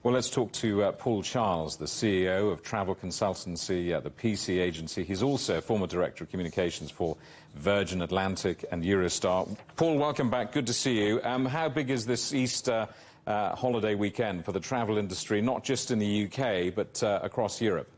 Well, let's talk to Paul Charles, the CEO of travel consultancy, the PC agency. He's also former director of communications for Virgin Atlantic and Eurostar. Paul, welcome back. Good to see you. How big is this Easter holiday weekend for the travel industry, not just in the UK, but across Europe?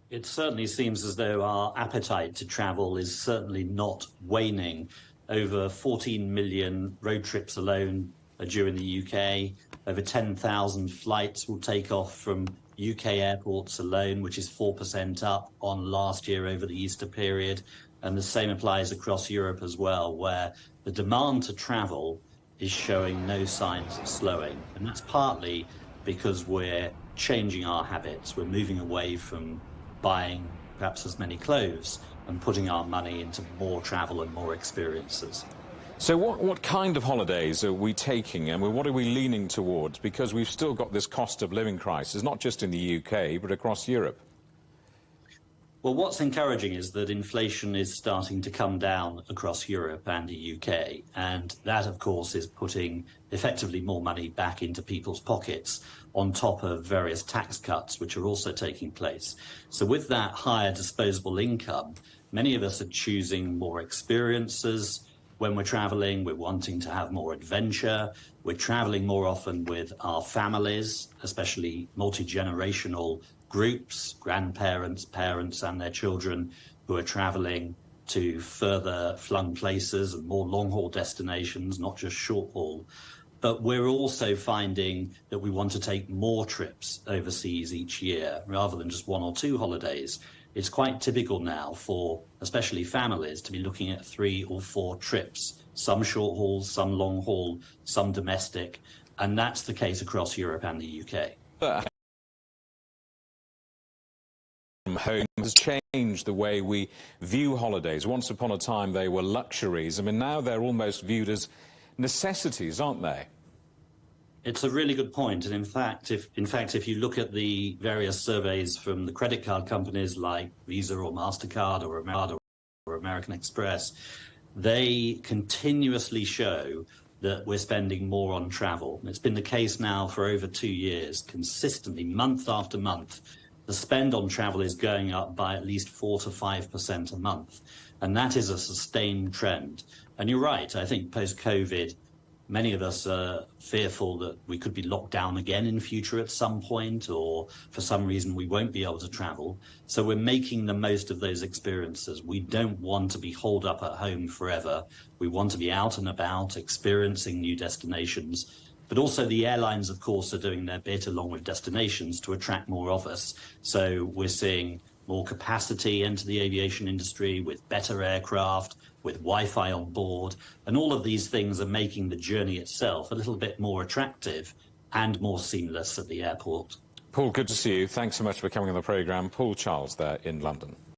It certainly seems as though our appetite to travel is certainly not waning. Over 14 million road trips alone are due in the UK. Over 10,000 flights will take off from UK airports alone, which is 4% up on last year over the Easter period. And the same applies across Europe as well, where the demand to travel is showing no signs of slowing. And that's partly because we're changing our habits. We're moving away from buying perhaps as many clothes and putting our money into more travel and more experiences. So what kind of holidays are we taking, and what are we leaning towards? Because we've still got this cost of living crisis, not just in the UK, but across Europe. Well, what's encouraging is that inflation is starting to come down across Europe and the UK, and that, of course, is putting effectively more money back into people's pockets on top of various tax cuts, which are also taking place. So with that higher disposable income, many of us are choosing more experiences. When we're traveling, we're wanting to have more adventure. We're traveling more often with our families, especially multi-generational groups, grandparents, parents and their children who are traveling to further flung places and more long-haul destinations, not just short-haul. But we're also finding that we want to take more trips overseas each year rather than just one or two holidays. It's quite typical now for especially families to be looking at 3 or 4 trips, some short haul, some long haul, some domestic, and that's the case across Europe and the UK. Home has changed the way we view holidays. Once upon a time they were luxuries. I mean, now they're almost viewed as necessities, aren't they? It's a really good point. And in fact, if you look at the various surveys from the credit card companies like Visa or MasterCard or American Express, they continuously show that we're spending more on travel. It's been the case now for over 2 years, consistently, month after month. The spend on travel is going up by at least 4 to 5% a month. And that is a sustained trend. And you're right, I think post-COVID, many of us are fearful that we could be locked down again in future at some point, or for some reason we won't be able to travel. So we're making the most of those experiences. We don't want to be holed up at home forever. We want to be out and about, experiencing new destinations. But also the airlines, of course, are doing their bit along with destinations to attract more of us. So we're seeing more capacity into the aviation industry with better aircraft, with Wi-Fi on board, and all of these things are making the journey itself a little bit more attractive and more seamless at the airport. Paul, good to see you. Thanks so much for coming on the programme. Paul Charles there in London.